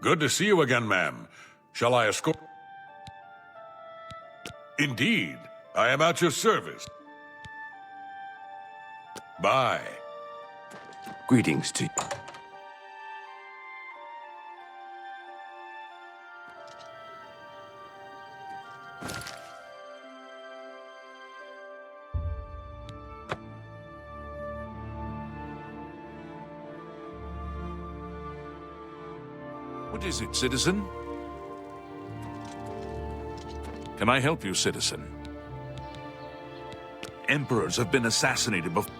Good to see you again, ma'am. Shall I escort? Indeed, I am at your service. Bye. Greetings to you. What is it, citizen? Can I help you, citizen? Emperors have been assassinated before.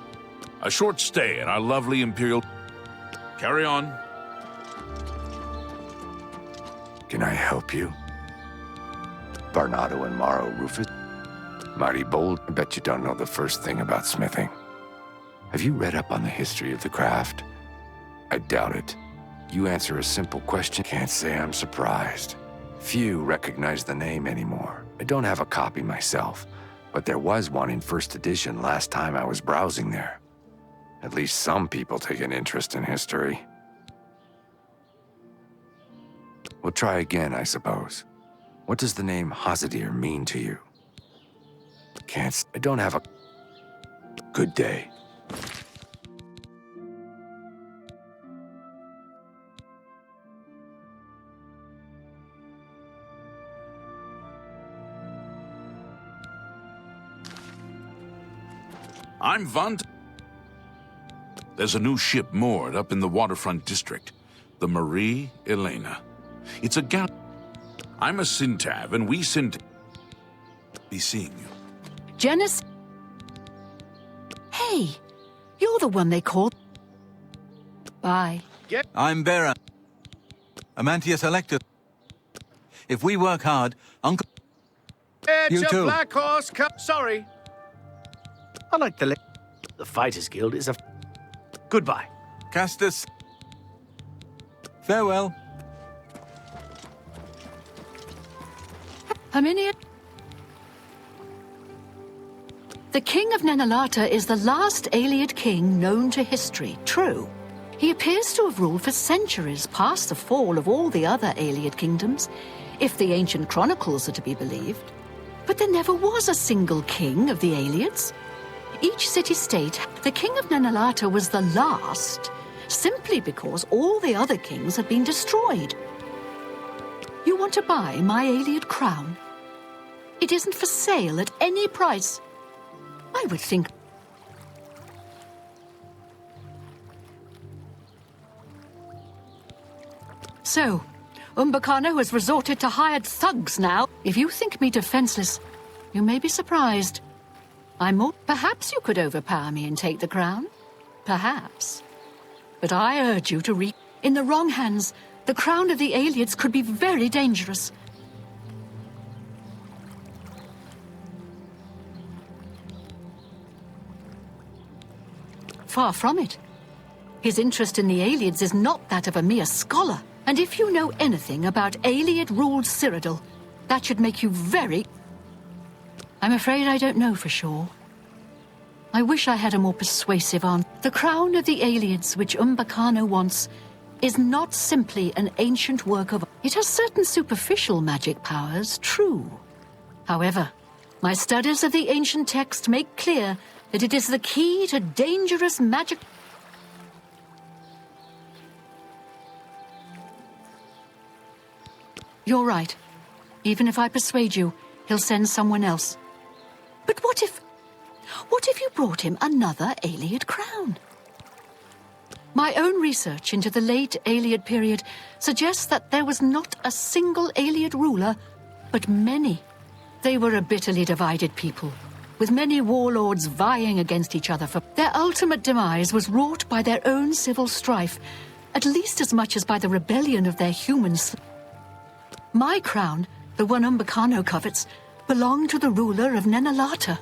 A short stay in our lovely Imperial... Carry on. Can I help you? Barnado and Maro Rufus? Mighty bold. I bet you don't know the first thing about smithing. Have you read up on the history of the craft? I doubt it. You answer a simple question, can't say I'm surprised. Few recognize the name anymore. I don't have a copy myself, but there was one in first edition last time I was browsing there. At least some people take an interest in history. We'll try again, I suppose. What does the name Hazadir mean to you? I don't have a... Good day. I'm Vant. There's a new ship moored up in the waterfront district, the Marie Elena. It's a gal. I'm a Syntav, and we Syntav be seeing you. Janice? Hey, you're the one they called. Bye. I'm Vera. Amantius Electus. If we work hard, Uncle... It's You a too. black horse sorry. I like the... The Fighters Guild is a... Goodbye. Castus. Farewell. Herminia? The King of Nenalata is the last Ayleid king known to history, true. He appears to have ruled for centuries past the fall of all the other Ayleid kingdoms, if the ancient chronicles are to be believed. But there never was a single king of the Ayleids. Each city-state, the King of Nenalata was the last, simply because all the other kings had been destroyed. You want to buy my Ayleid crown? It isn't for sale at any price. I would think... So, Umbacano has resorted to hired thugs now. If you think me defenseless, you may be surprised. Perhaps you could overpower me and take the crown. Perhaps. But I urge you to In the wrong hands, the crown of the Ayleids could be very dangerous. Far from it. His interest in the Ayleids is not that of a mere scholar. And if you know anything about Ayleid-ruled Cyrodiil, that should make you very... I'm afraid I don't know for sure. I wish I had a more persuasive answer. The crown of the Ayleids, which Umbacano wants, is not simply an ancient work of... It has certain superficial magic powers, true. However, my studies of the ancient text make clear that it is the key to dangerous magic... You're right. Even if I persuade you, he'll send someone else. But what if you brought him another Ayleid crown? My own research into the late Ayleid period suggests that there was not a single Ayleid ruler, but many. They were a bitterly divided people, with many warlords vying against each other for... Their ultimate demise was wrought by their own civil strife, at least as much as by the rebellion of their humans. My crown, the one Umbacano covets, belonged to the ruler of Nenalata.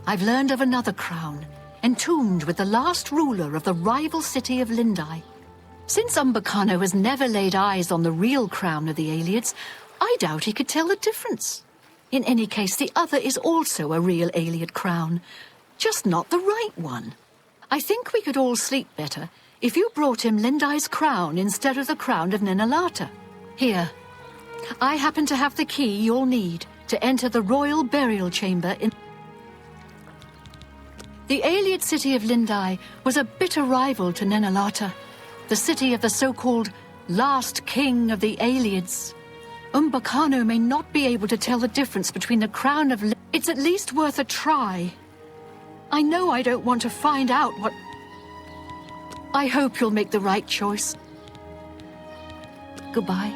I've learned of another crown, entombed with the last ruler of the rival city of Lindai. Since Umbacano has never laid eyes on the real crown of the Aelids, I doubt he could tell the difference. In any case, the other is also a real Aeliad crown, just not the right one. I think we could all sleep better if you brought him Lindai's crown instead of the crown of Nenalata. Here, I happen to have the key you'll need to enter the royal burial chamber in... The Aeliad city of Lindai was a bitter rival to Nenalata, the city of the so-called last king of the Aelids. Umbacano may not be able to tell the difference between the crown of... It's at least worth a try. I know I don't want to find out what... I hope you'll make the right choice. Goodbye.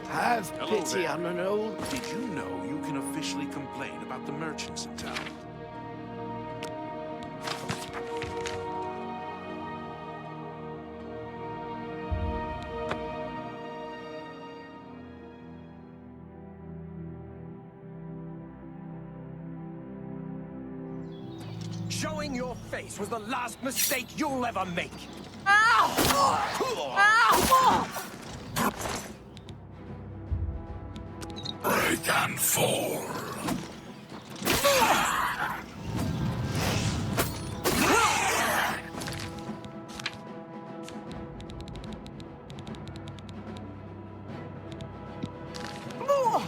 Have Hello pity there. on an old... Did you know you can officially complain about the merchants in town? Showing your face was the last mistake you'll ever make. Break and fall.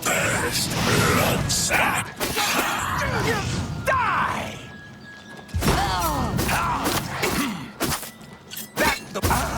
Best blood sap. Die! That's the...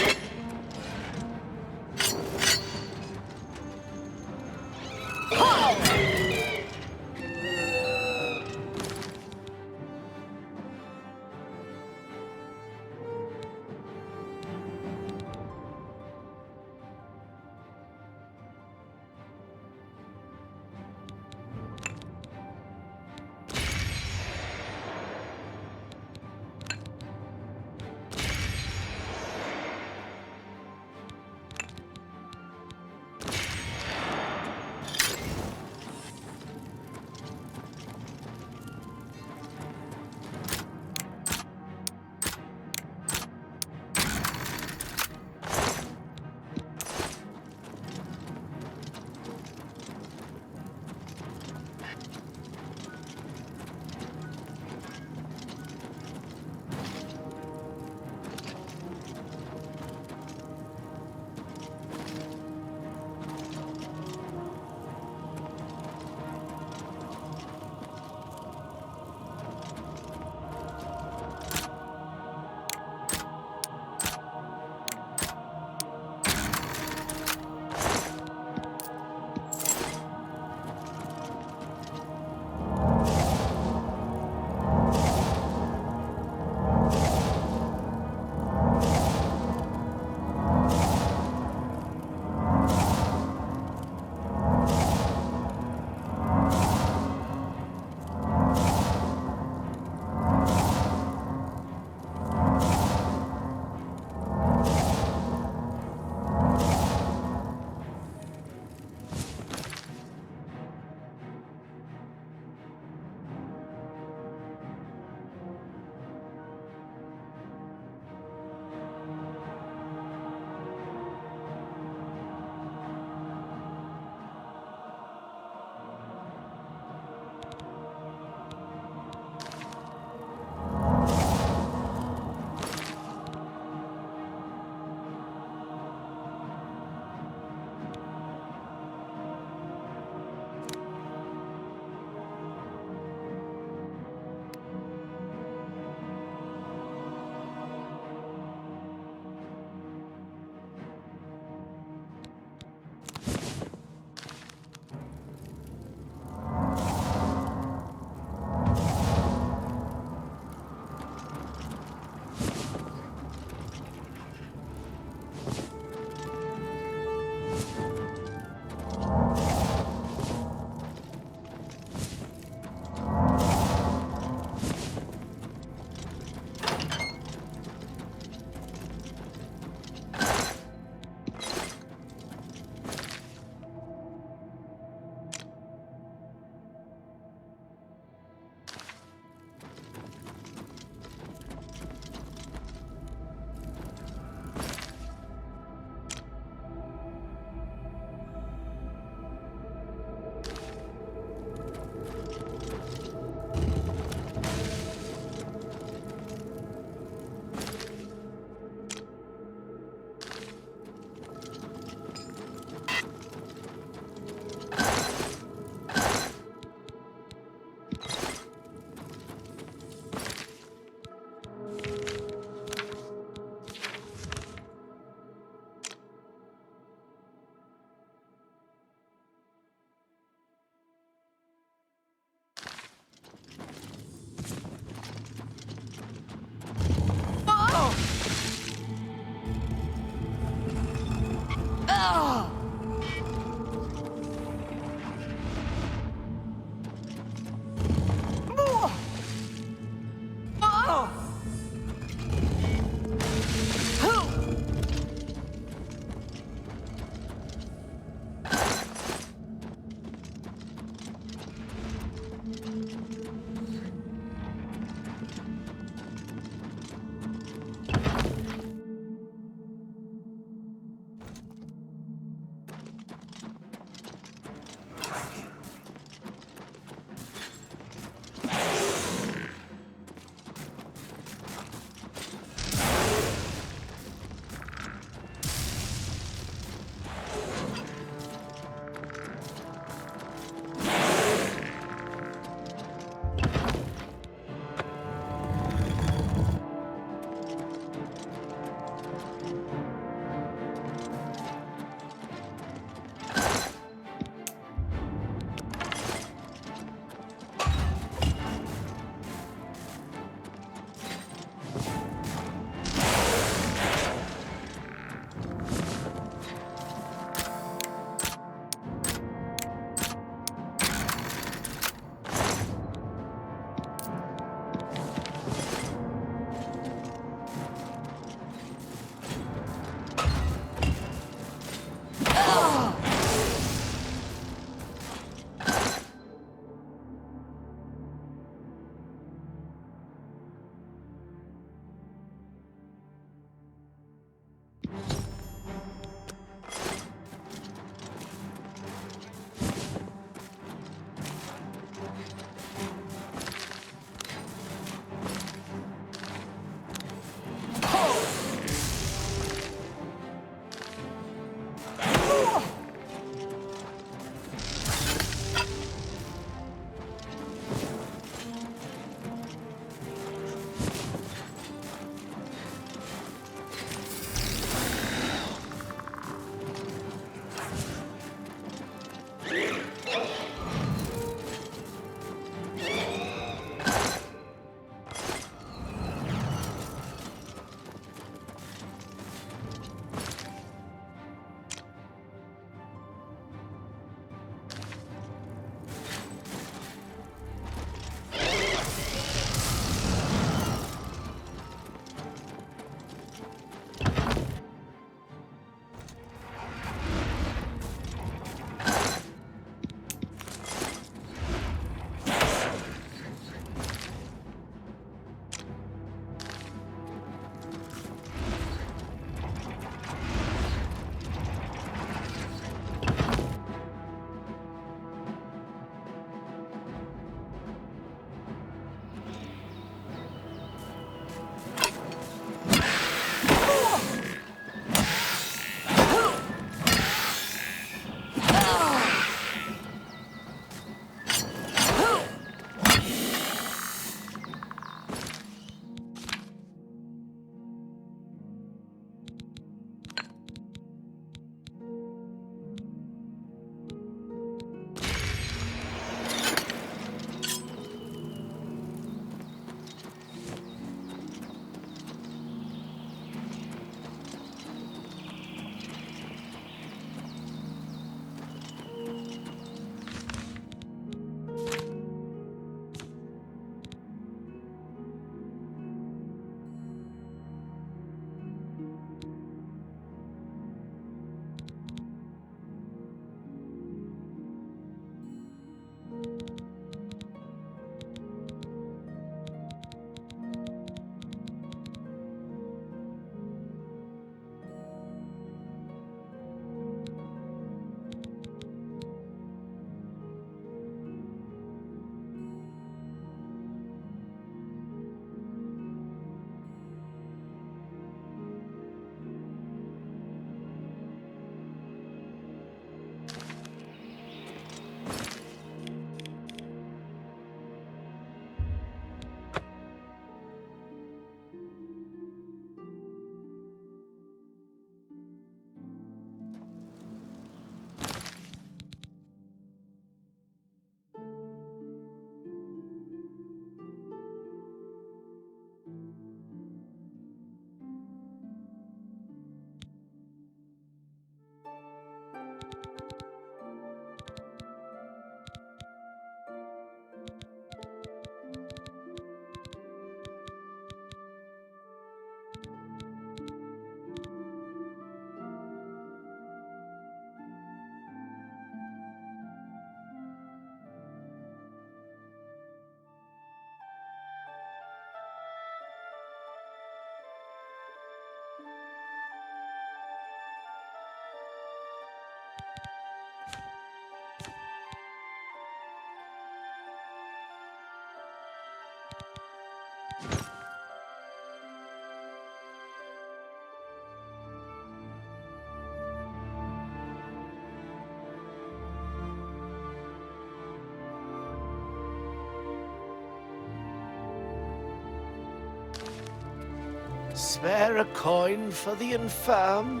Spare a coin for the infirm?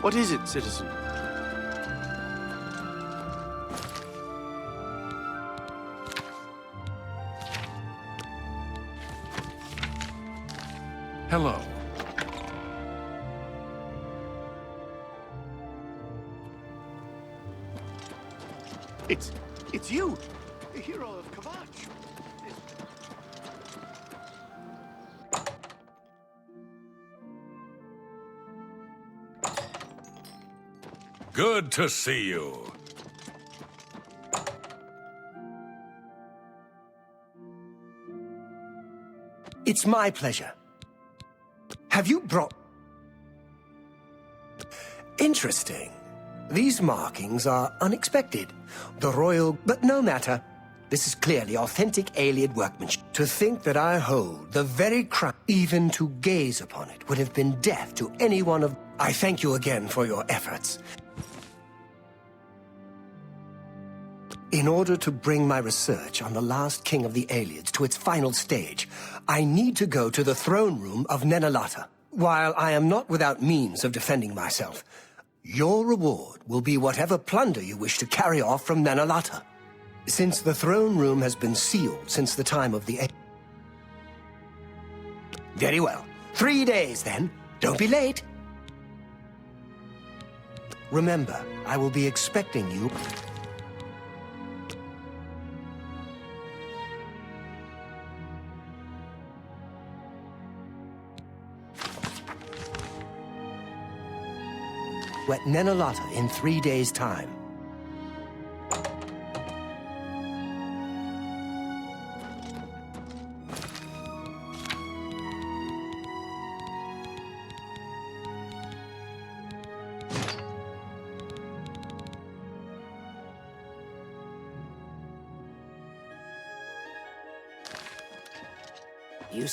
What is it, citizen? Hello. It's you, the hero of Kavach. Good to see you. It's my pleasure. Have you brought... Interesting. These markings are unexpected. The royal... But no matter. This is clearly authentic Ayleid workmanship. To think that I hold the very crown, even to gaze upon it, would have been death to any one of... I thank you again for your efforts. In order to bring my research on the last king of the Ayleids to its final stage, I need to go to the throne room of Nenalata. While I am not without means of defending myself, your reward will be whatever plunder you wish to carry off from Nenalata. Since the throne room has been sealed since the time of the... Very well. 3 days, then. Don't be late. Remember, I will be expecting you... at Nenalata in 3 days' time. You...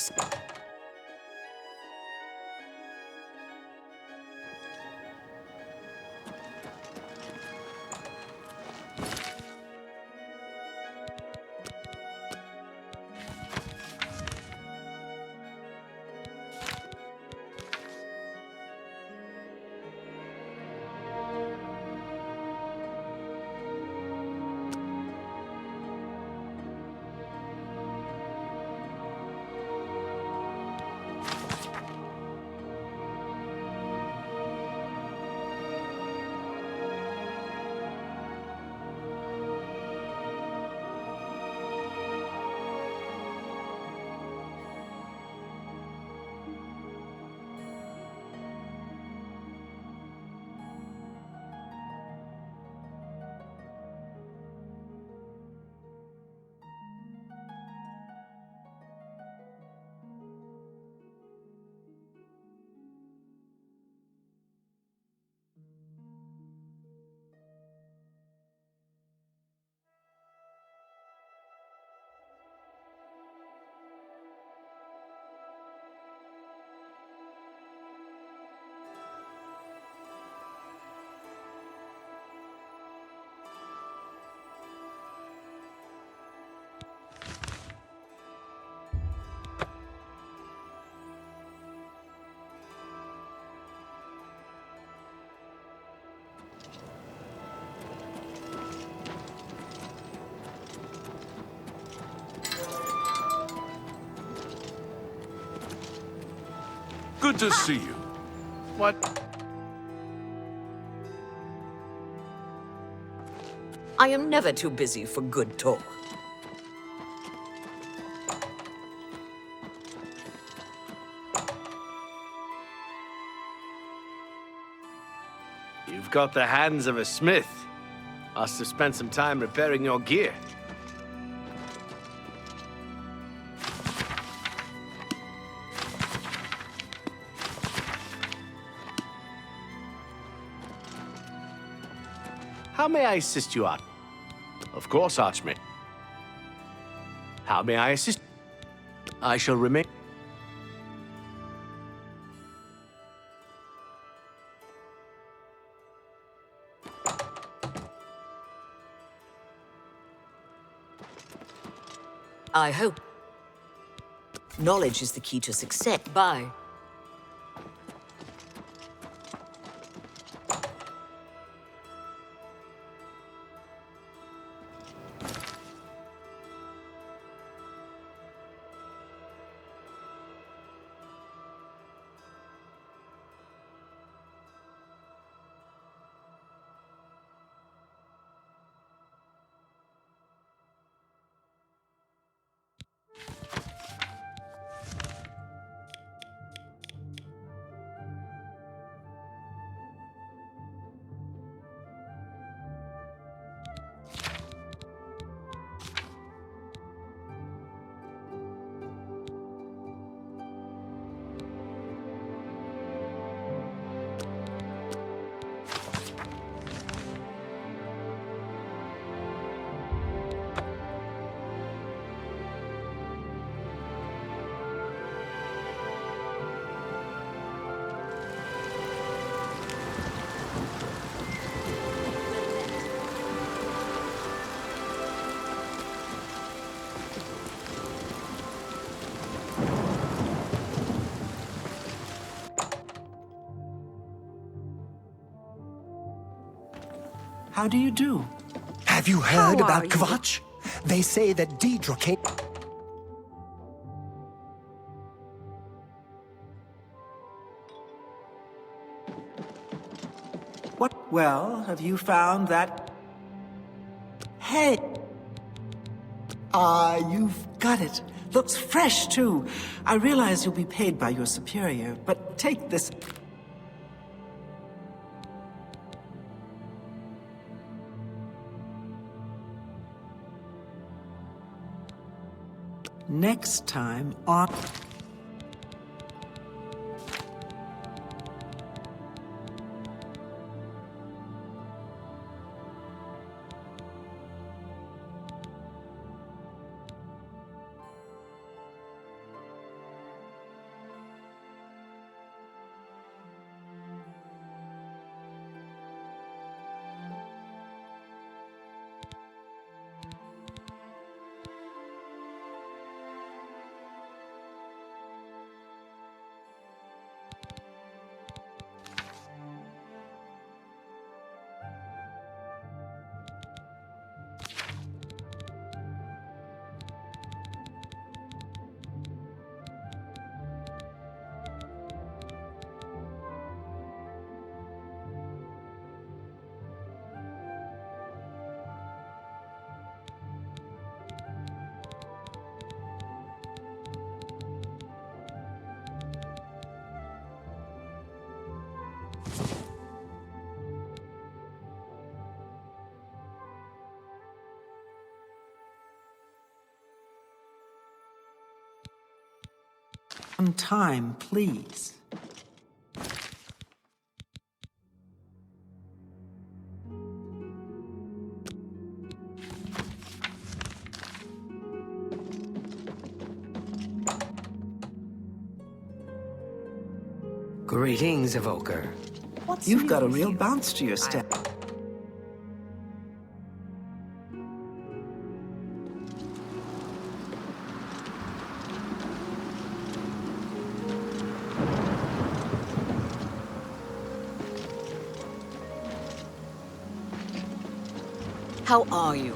Good to see you. What? I am never too busy for good talk. You've got the hands of a smith. Must have spent some time repairing your gear. How may I assist you, Art? Of course, Archmage. How may I assist? I shall remain. I hope. Knowledge is the key to success. Bye. How do you do? Have you heard How about are you? Kvatch? They say that Deidre came... What? Well, have you found that? Hey! Ah, you've got it. Looks fresh, too. I realize you'll be paid by your superior, but take this. Next time on... Some time, please. Greetings, Evoker. You've got a real bounce to your step. How are you?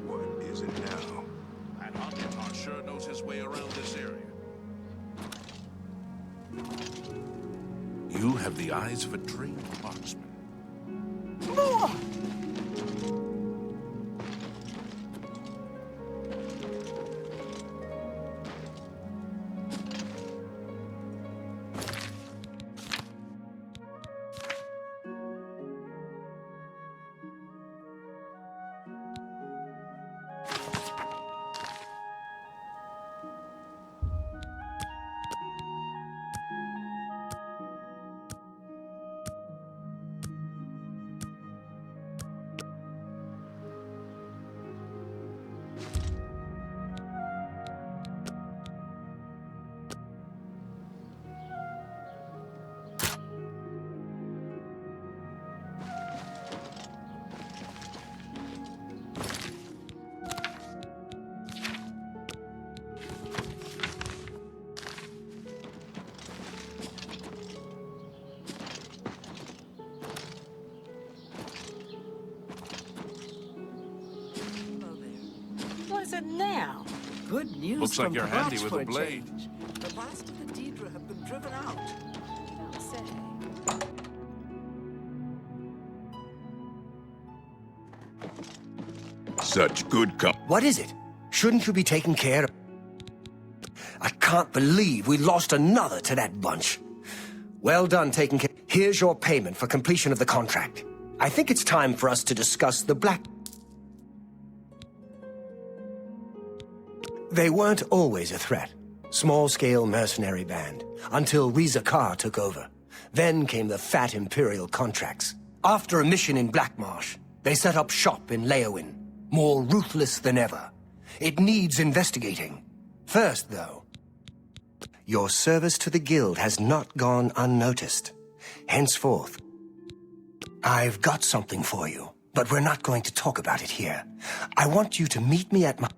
What is it now? That Obllivion sure knows his way around this area. You have the eyes of a trained marksman. Now, Good news Looks like from you're handy with a for a blade. change. The last of the Daedra have been driven out. I'll say. Such good What is it? Shouldn't you be taking care of... I can't believe we lost another to that bunch. Well done taking care... Here's your payment for completion of the contract. I think it's time for us to discuss the Black... They weren't always a threat. Small-scale mercenary band, until Reza Kar took over. Then came the fat Imperial contracts. After a mission in Blackmarsh, they set up shop in Leowin, more ruthless than ever. It needs investigating. First, though, your service to the Guild has not gone unnoticed. Henceforth, I've got something for you, but we're not going to talk about it here. I want you to meet me at my...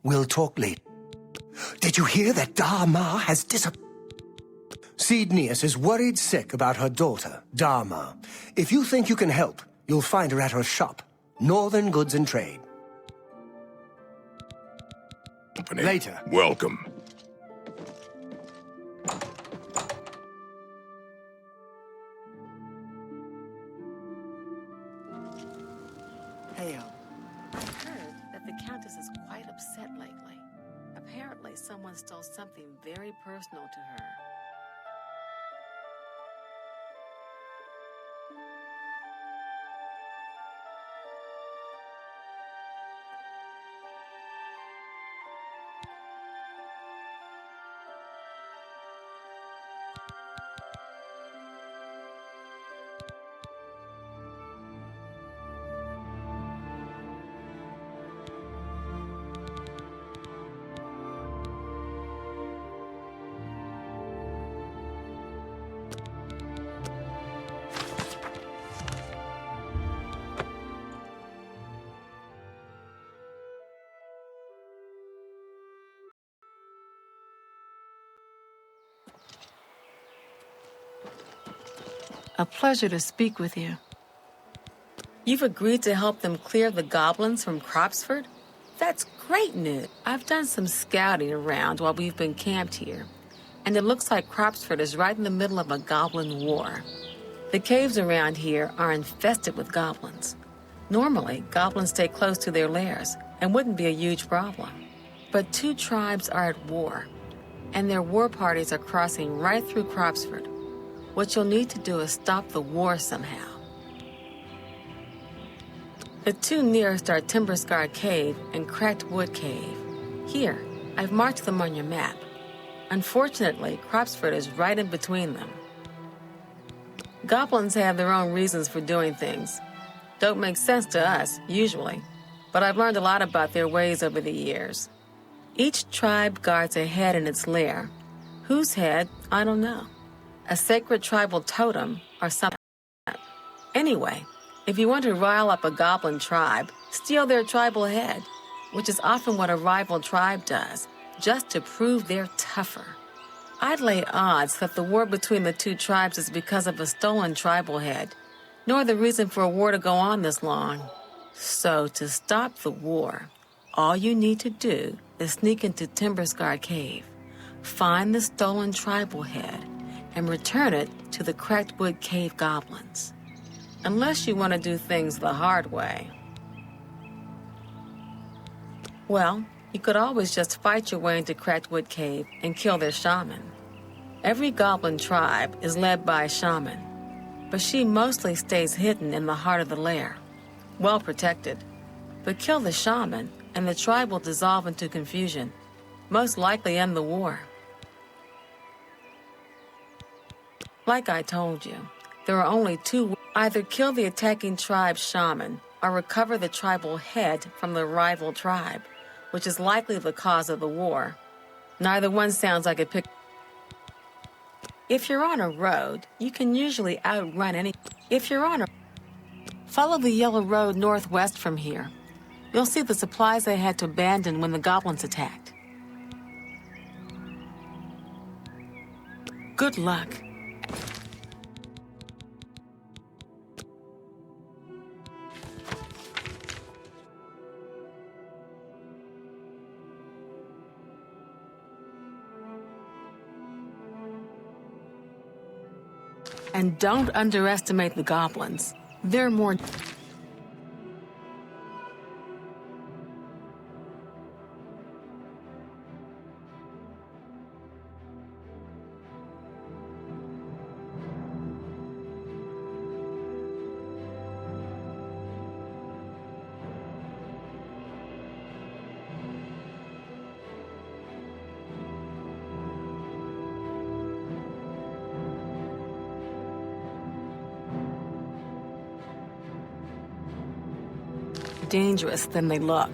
We'll talk later. Did you hear that Dharma has disappeared? Sidnius is worried sick about her daughter, Dharma. If you think you can help, you'll find her at her shop, Northern Goods and Trade. Later. Welcome. Hail. I've heard that the Countess is quite upset lately. Apparently, someone stole something very personal to her. A pleasure to speak with you. You've agreed to help them clear the goblins from Cropsford? That's great news. I've done some scouting around while we've been camped here, and it looks like Cropsford is right in the middle of a goblin war. The caves around here are infested with goblins. Normally, goblins stay close to their lairs and wouldn't be a huge problem. But two tribes are at war, and their war parties are crossing right through Cropsford. What you'll need to do is stop the war somehow. The two nearest are Timberscar Cave and Cracked Wood Cave. Here, I've marked them on your map. Unfortunately, Cropsford is right in between them. Goblins have their own reasons for doing things. Don't make sense to us, usually, but I've learned a lot about their ways over the years. Each tribe guards a head in its lair. Whose head, I don't know. A sacred tribal totem or something. Anyway, if you want to rile up a goblin tribe, steal their tribal head, which is often what a rival tribe does, just to prove they're tougher. I'd lay odds that the war between the two tribes is because of a stolen tribal head, nor the reason for a war to go on this long. So, to stop the war, all you need to do is sneak into Timberscar Cave, find the stolen tribal head, and return it to the Cracked Wood Cave goblins. Unless you want to do things the hard way. Well, you could always just fight your way into Cracked Wood Cave and kill their shaman. Every goblin tribe is led by a shaman, but she mostly stays hidden in the heart of the lair, well protected. But kill the shaman, and the tribe will dissolve into confusion, most likely end the war. Like I told you, there are only two: either kill the attacking tribe's shaman, or recover the tribal head from the rival tribe, which is likely the cause of the war. Neither one sounds like a pick. If you're on a road, you can usually outrun any. Follow the yellow road northwest from here. You'll see the supplies they had to abandon when the goblins attacked. Good luck. And don't underestimate the goblins. They're more... dangerous than they look.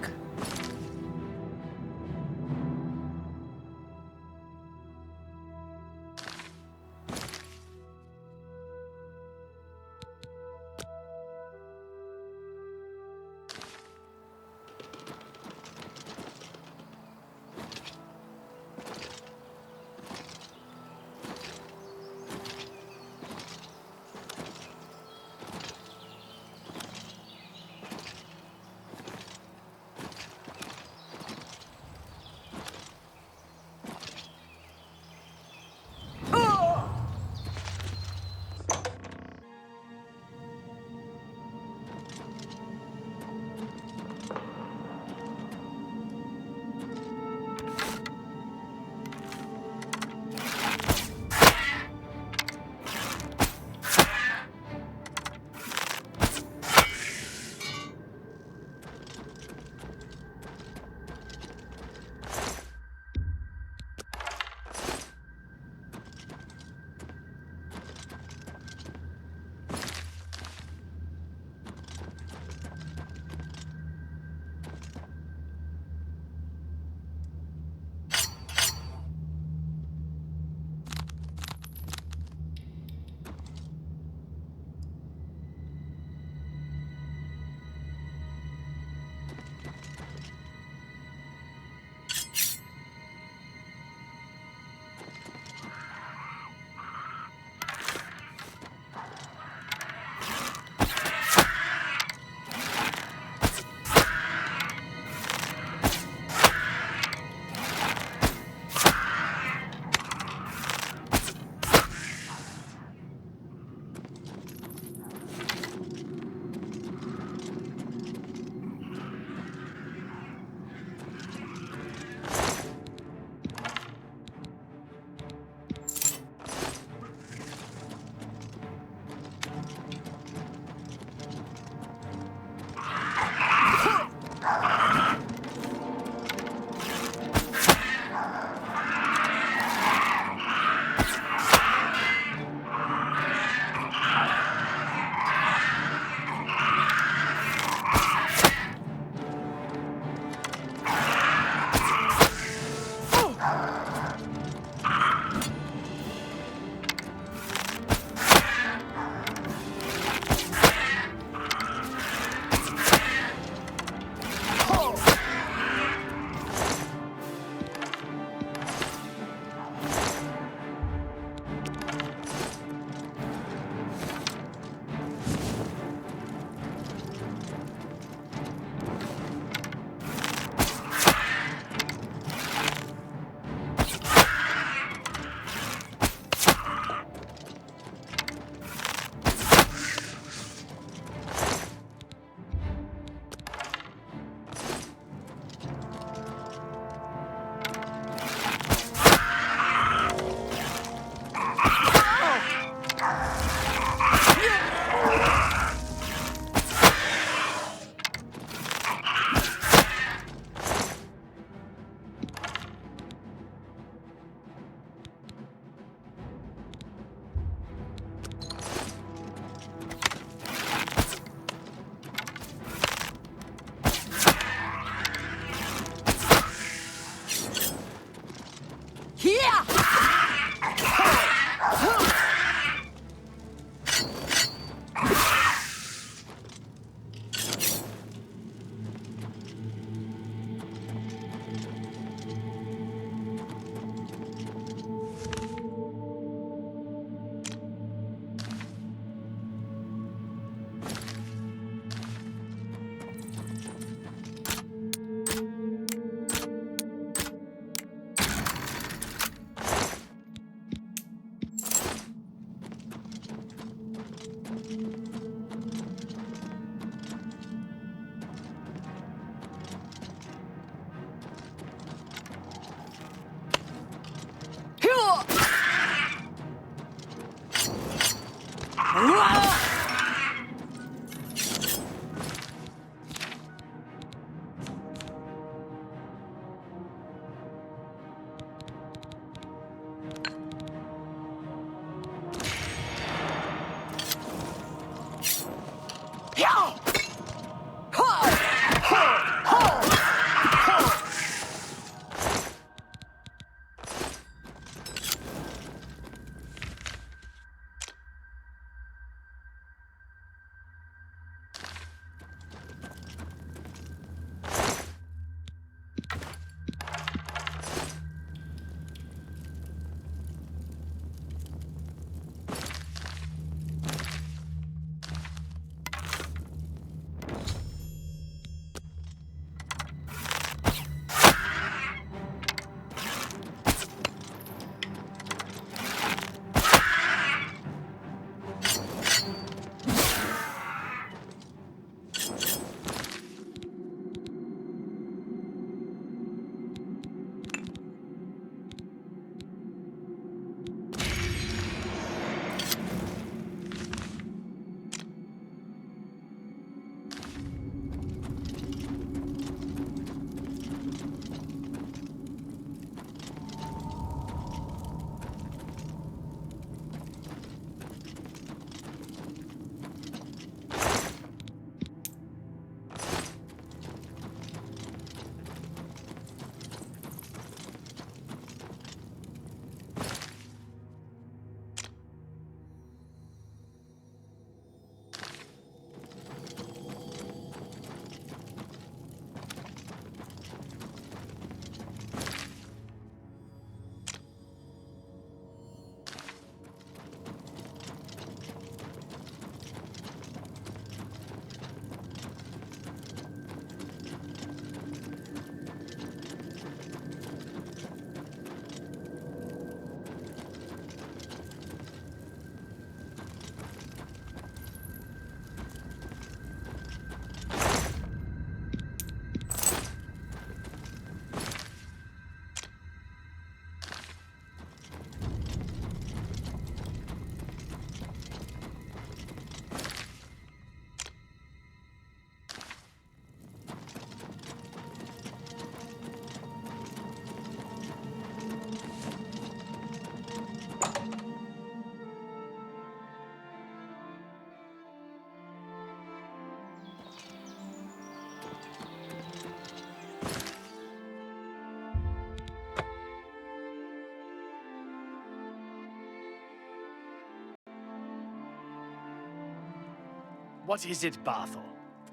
What is it, Barthol?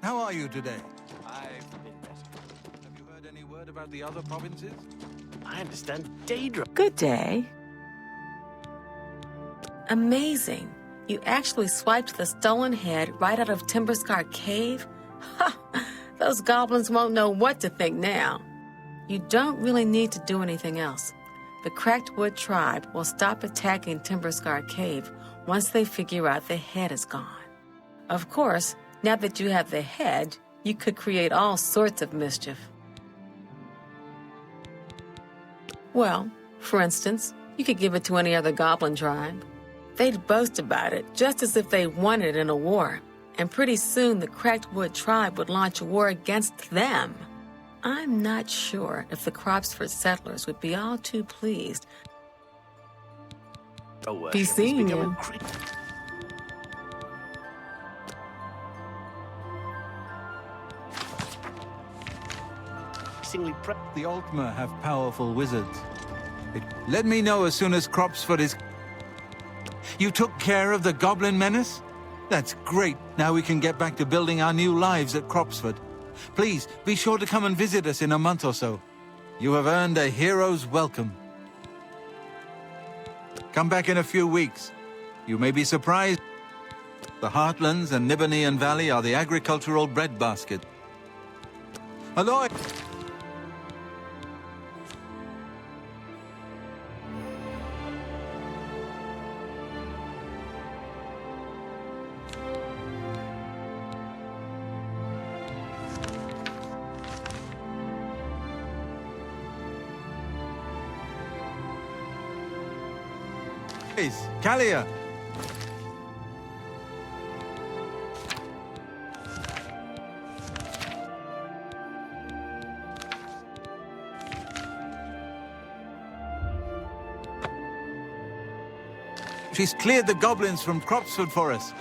How are you today? I've been better. Have you heard any word about the other provinces? I understand Daedra. Good day. Amazing. You actually swiped the stolen head right out of Timberscar Cave? Ha! Those goblins won't know what to think now. You don't really need to do anything else. The Cracked Wood tribe will stop attacking Timberscar Cave once they figure out the head is gone. Of course, now that you have the head, you could create all sorts of mischief. Well, for instance, you could give it to any other goblin tribe. They'd boast about it just as if they won it in a war, and pretty soon the Cracked Wood tribe would launch a war against them. I'm not sure if the Cropsford settlers would be all too pleased. Be seeing you. The Altmer have powerful wizards. Let me know as soon as Cropsford is... You took care of the goblin menace? That's great. Now we can get back to building our new lives at Cropsford. Please, be sure to come and visit us in a month or so. You have earned a hero's welcome. Come back in a few weeks. You may be surprised. The Heartlands and Nibbernean Valley are the agricultural breadbasket. Aloy! Kalia. She's cleared the goblins from Cropsford for us.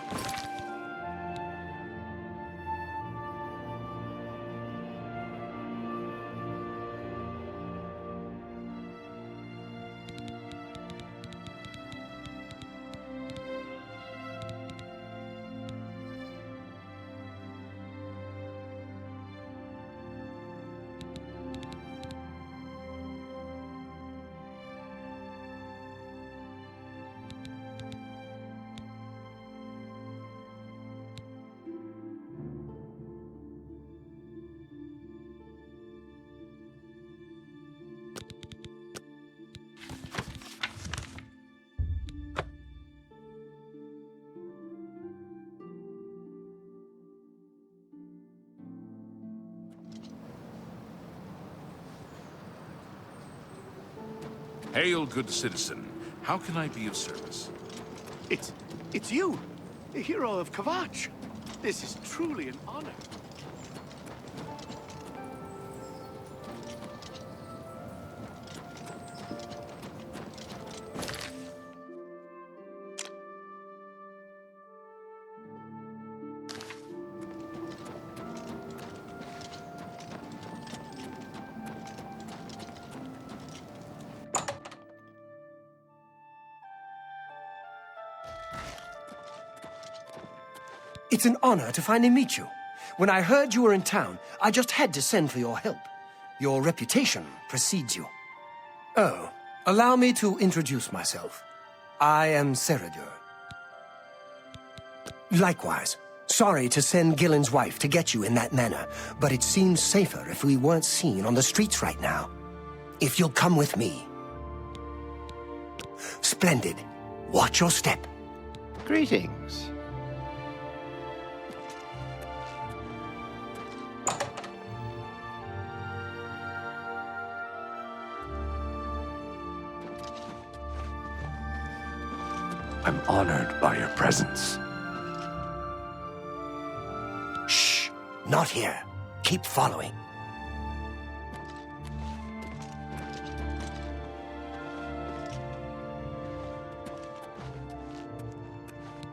Hail, good citizen. How can I be of service? It's you, the hero of Kvatch. This is truly an honor. It's an honor to finally meet you. When I heard you were in town, I just had to send for your help. Your reputation precedes you. Oh, allow me to introduce myself. I am Seradur. Likewise, sorry to send Gillen's wife to get you in that manner, but it seems safer if we weren't seen on the streets right now. If you'll come with me. Splendid. Watch your step. Greetings. I'm honored by your presence. Shh! Not here. Keep following.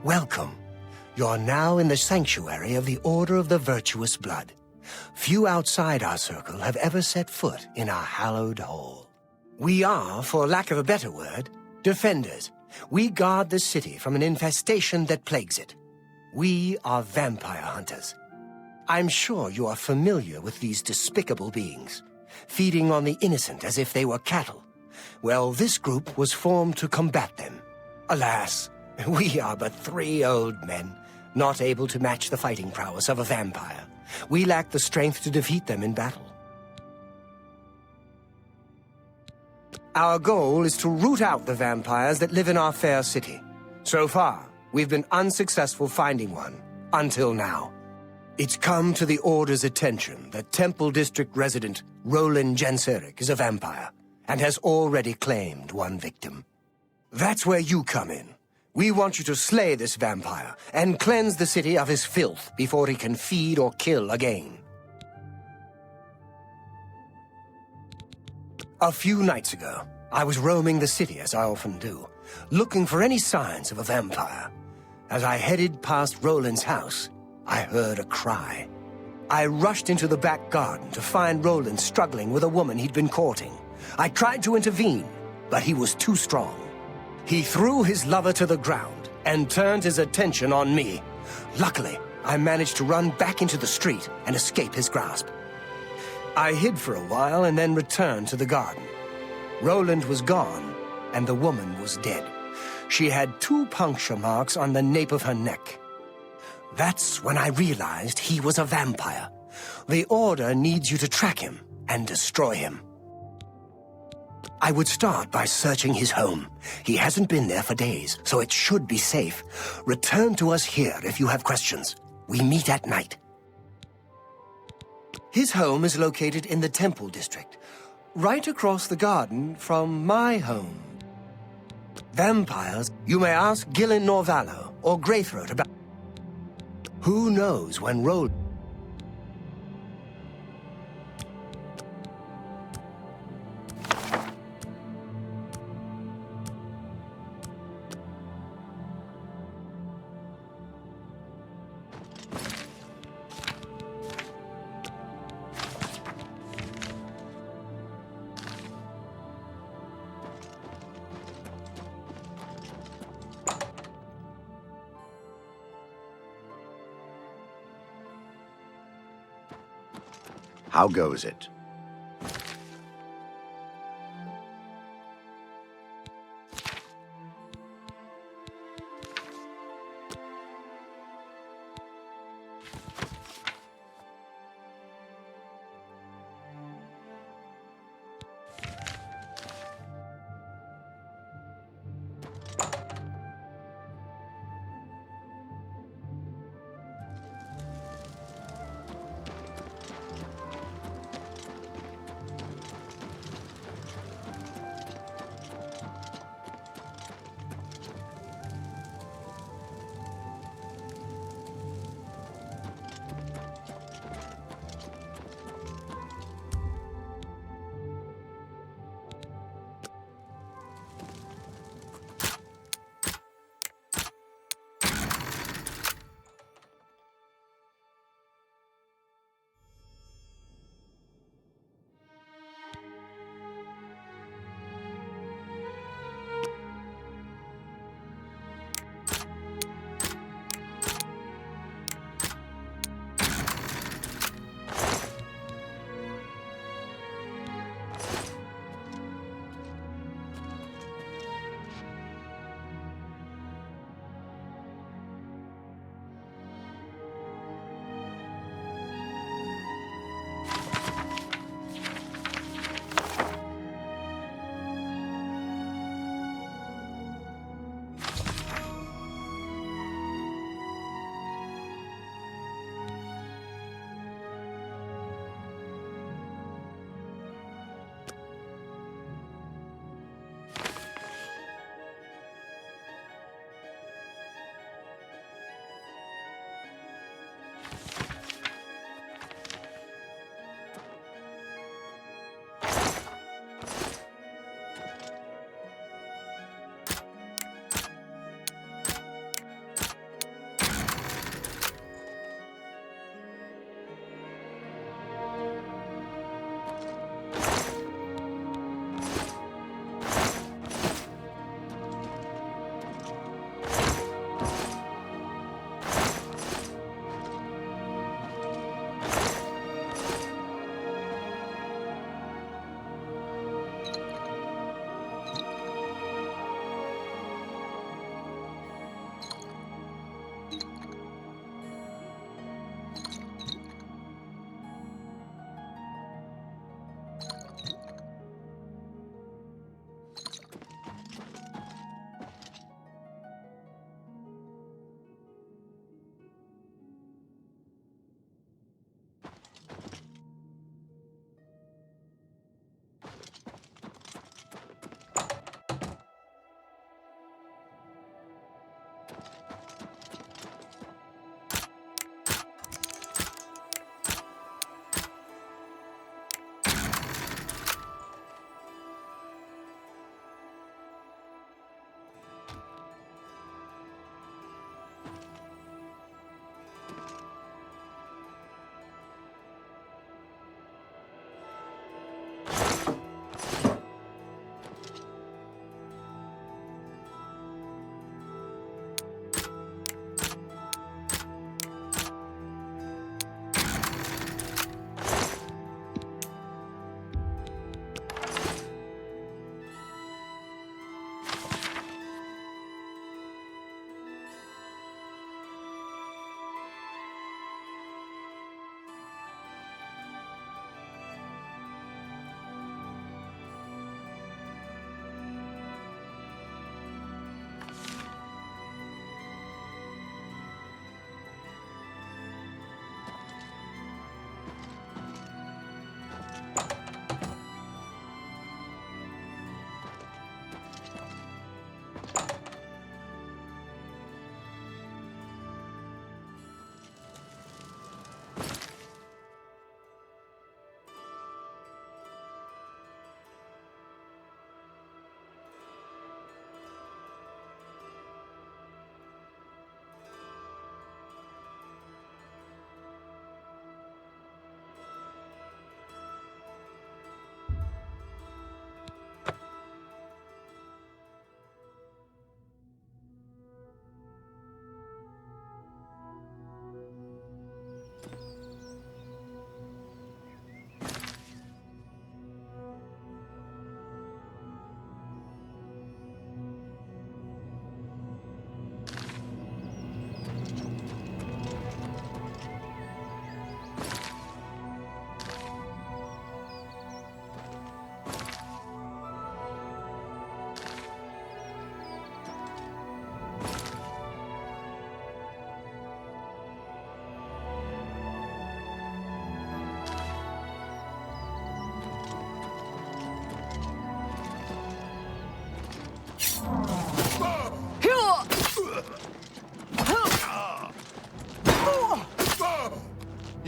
Welcome. You're now in the sanctuary of the Order of the Virtuous Blood. Few outside our circle have ever set foot in our hallowed hall. We are, for lack of a better word, defenders. We guard the city from an infestation that plagues it. We are vampire hunters. I'm sure you are familiar with these despicable beings, feeding on the innocent as if they were cattle. Well, this group was formed to combat them. Alas, we are but 3 old men, not able to match the fighting prowess of a vampire. We lack the strength to defeat them in battle. Our goal is to root out the vampires that live in our fair city. So far, we've been unsuccessful finding one, until now. It's come to the Order's attention that Temple District resident Roland Genseric is a vampire, and has already claimed one victim. That's where you come in. We want you to slay this vampire, and cleanse the city of his filth before he can feed or kill again. A few nights ago, I was roaming the city, as I often do, looking for any signs of a vampire. As I headed past Roland's house, I heard a cry. I rushed into the back garden to find Roland struggling with a woman he'd been courting. I tried to intervene, but he was too strong. He threw his lover to the ground and turned his attention on me. Luckily, I managed to run back into the street and escape his grasp. I hid for a while and then returned to the garden. Roland was gone, and the woman was dead. She had 2 puncture marks on the nape of her neck. That's when I realized he was a vampire. The Order needs you to track him and destroy him. I would start by searching his home. He hasn't been there for days, so it should be safe. Return to us here if you have questions. We meet at night. His home is located in the Temple District, right across the garden from my home. Vampires, you may ask Gillen Norvallo or Greythroat about. Who knows when Roland... How goes it?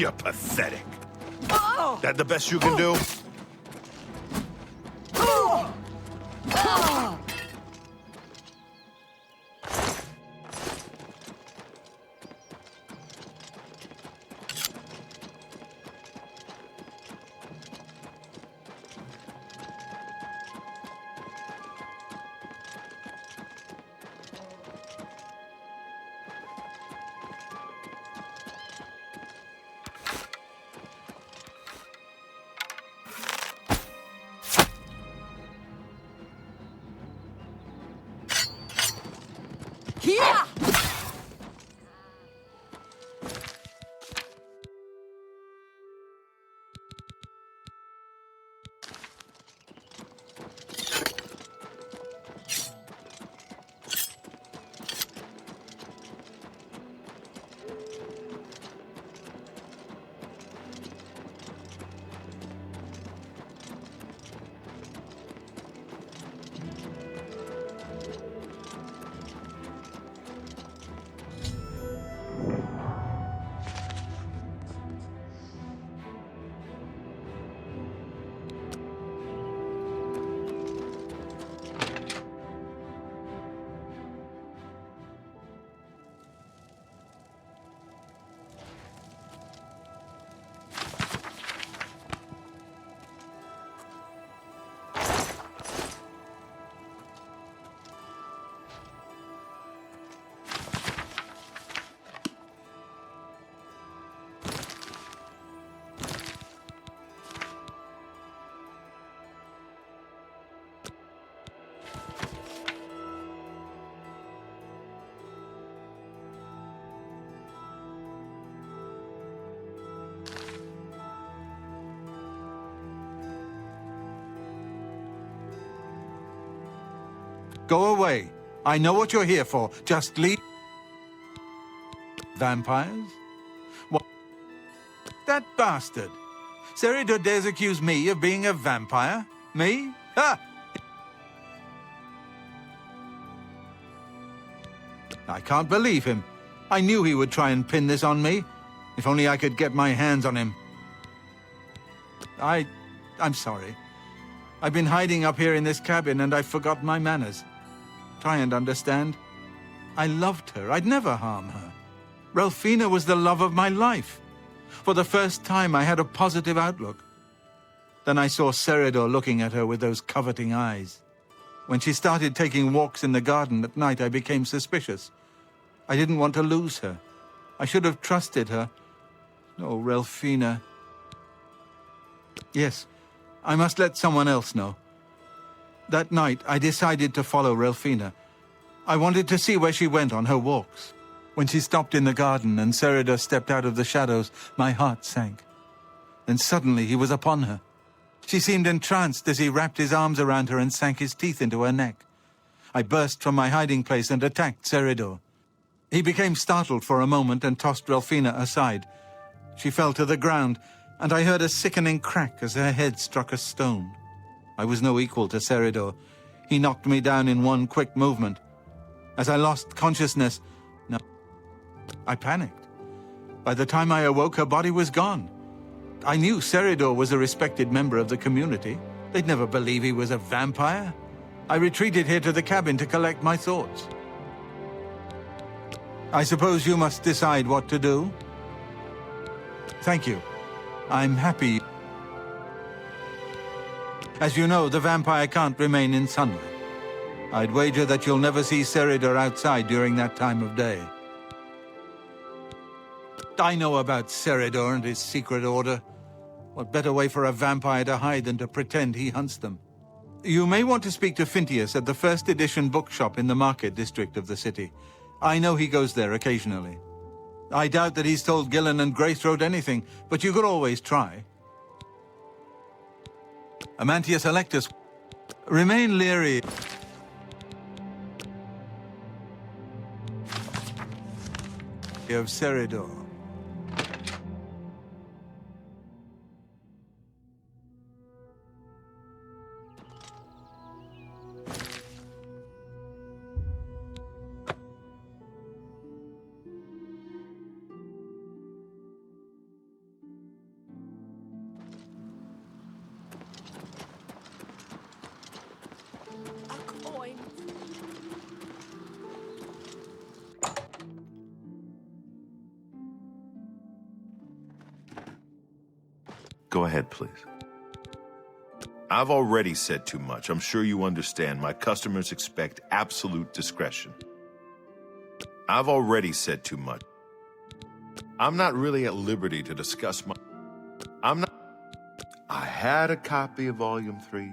You're pathetic. That the best you can do? Yeah! Go away. I know what you're here for. Just leave. Vampires? What? That bastard. Seridor dares accuse me of being a vampire? Me? Ha! I can't believe him. I knew he would try and pin this on me. If only I could get my hands on him. I'm sorry. I've been hiding up here in this cabin and I've forgotten my manners. Try and understand. I loved her. I'd never harm her. Ralphina was the love of my life. For the first time, I had a positive outlook. Then I saw Seridor looking at her with those coveting eyes. When she started taking walks in the garden at night, I became suspicious. I didn't want to lose her. I should have trusted her. Oh, Ralphina. Yes, I must let someone else know. That night, I decided to follow Ralphina. I wanted to see where she went on her walks. When she stopped in the garden and Seridor stepped out of the shadows, my heart sank. Then suddenly he was upon her. She seemed entranced as he wrapped his arms around her and sank his teeth into her neck. I burst from my hiding place and attacked Seridor. He became startled for a moment and tossed Ralphina aside. She fell to the ground, and I heard a sickening crack as her head struck a stone. I was no equal to Seridor. He knocked me down in one quick movement. As I lost consciousness, I panicked. By the time I awoke, her body was gone. I knew Seridor was a respected member of the community. They'd never believe he was a vampire. I retreated here to the cabin to collect my thoughts. I suppose you must decide what to do? Thank you. I'm happy. As you know, the vampire can't remain in sunlight. I'd wager that you'll never see Seridor outside during that time of day. I know about Seridor and his secret order. What better way for a vampire to hide than to pretend he hunts them? You may want to speak to Phintius at the first edition bookshop in the market district of the city. I know he goes there occasionally. I doubt that he's told Gillen and Greythroat anything, but you could always try. Amantius Electus, remain leery. Of Seridor. Go ahead, please. I've already said too much. I'm sure you understand. My customers expect absolute discretion. I've already said too much. I'm not really at liberty to discuss my... I had a copy of Volume 3,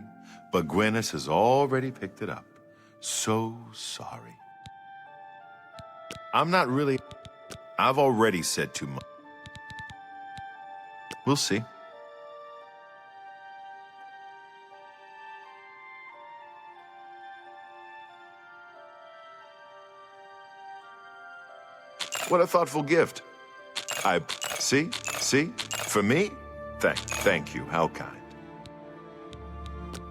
but Gwyneth has already picked it up. So sorry. I'm not really... I've already said too much. We'll see. What a thoughtful gift. See? For me? Thank you. How kind.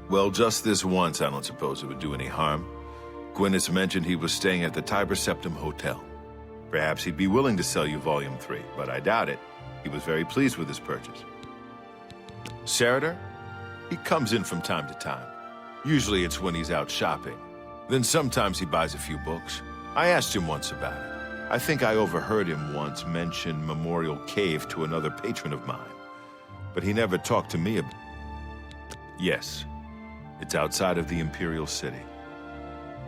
Well, just this once, I don't suppose it would do any harm. Gwyneth mentioned he was staying at the Tiber Septim Hotel. Perhaps he'd be willing to sell you Volume 3, but I doubt it. He was very pleased with his purchase. Sarader? He comes in from time to time. Usually it's when he's out shopping. Then sometimes he buys a few books. I asked him once about it. I think I overheard him once mention Memorial Cave to another patron of mine. But he never talked to me about it. Yes, it's outside of the Imperial City.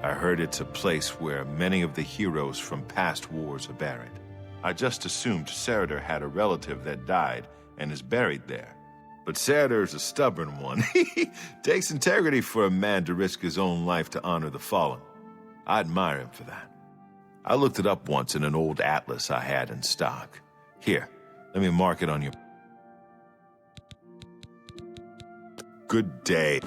I heard it's a place where many of the heroes from past wars are buried. I just assumed Sarader had a relative that died and is buried there. But Sarader's a stubborn one. Takes integrity for a man to risk his own life to honor the fallen. I admire him for that. I looked it up once in an old atlas I had in stock. Here, let me mark it on your... Good day.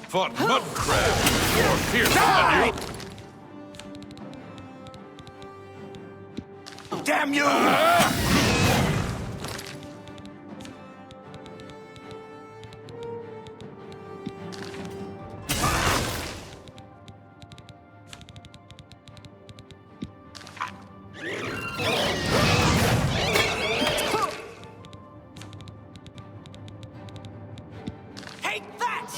Fought mud crabs more fierce than you. Damn you! Take that!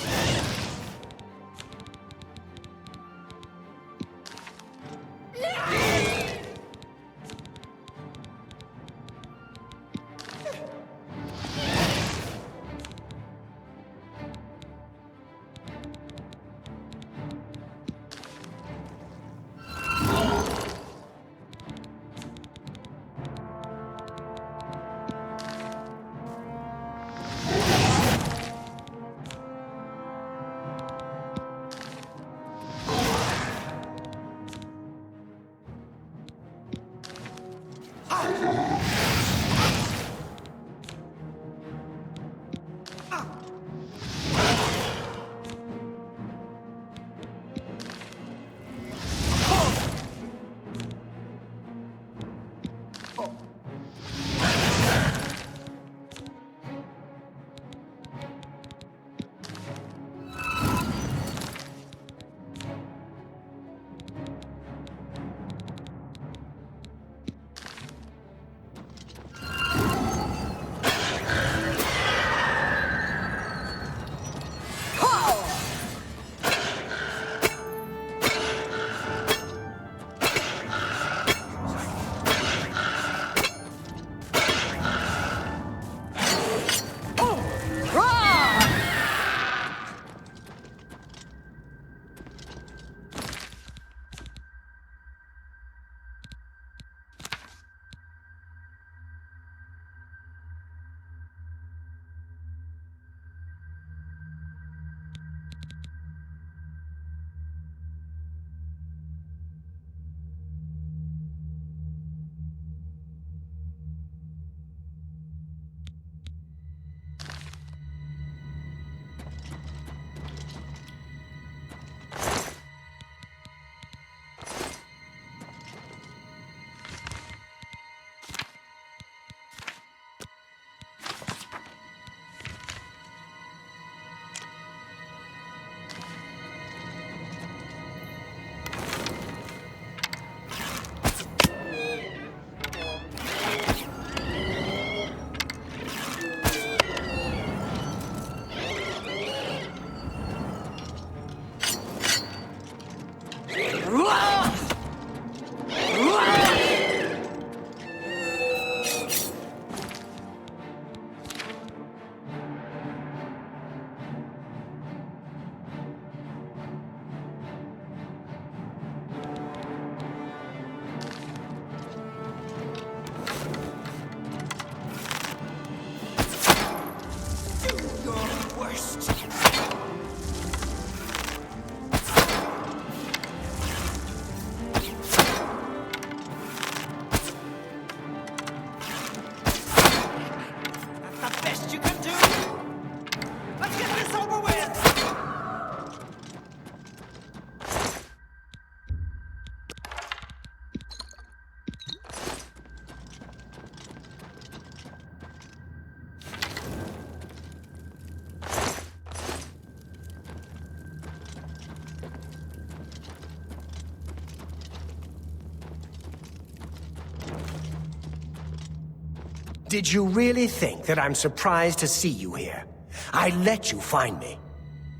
Did you really think that I'm surprised to see you here? I let you find me.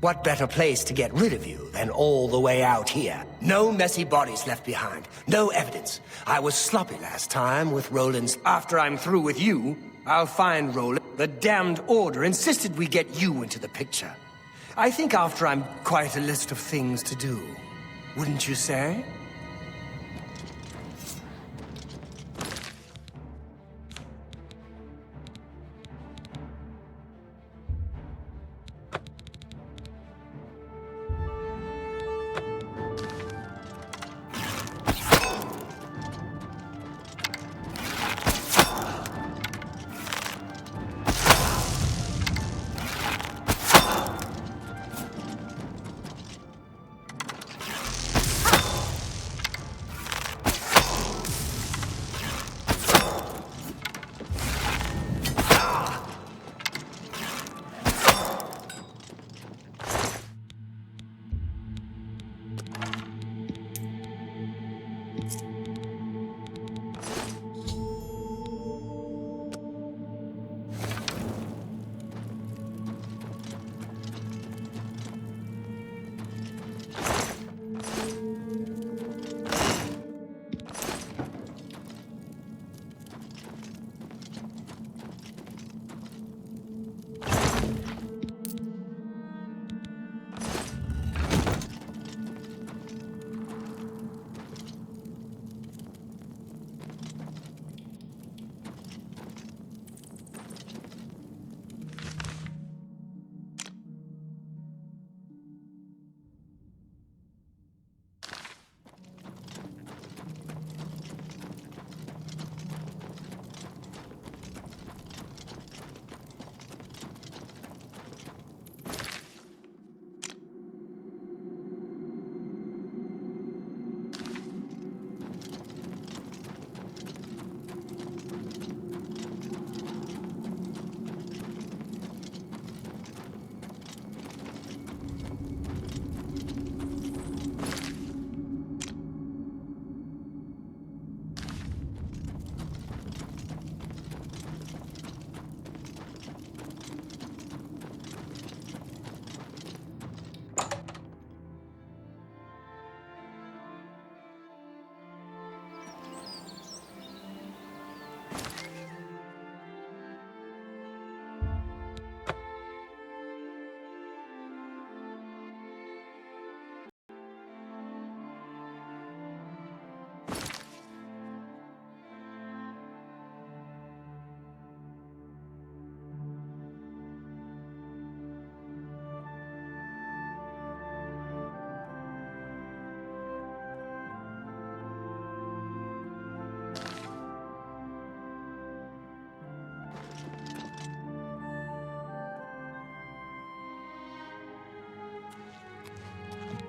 What better place to get rid of you than all the way out here? No messy bodies left behind. No evidence. I was sloppy last time with Roland's. After I'm through with you, I'll find Roland. The damned Order insisted we get you into the picture. I think after I'm quite a list of things to do. Wouldn't you say?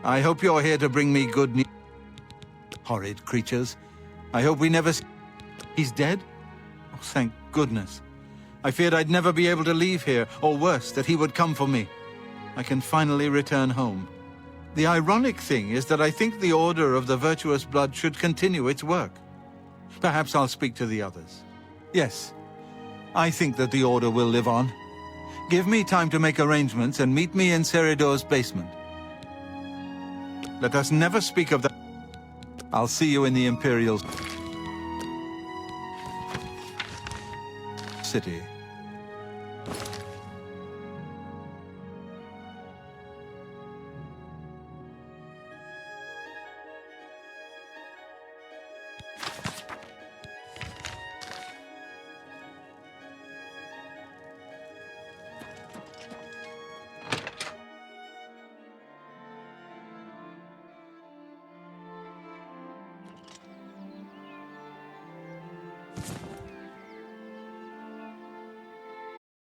I hope you're here to bring me good news. Horrid creatures. I hope we never... He's dead? Oh, thank goodness. I feared I'd never be able to leave here, or worse, that he would come for me. I can finally return home. The ironic thing is that I think the Order of the Virtuous Blood should continue its work. Perhaps I'll speak to the others. Yes, I think that the Order will live on. Give me time to make arrangements and meet me in Seridor's basement. Let us never speak of that. I'll see you in the Imperial City.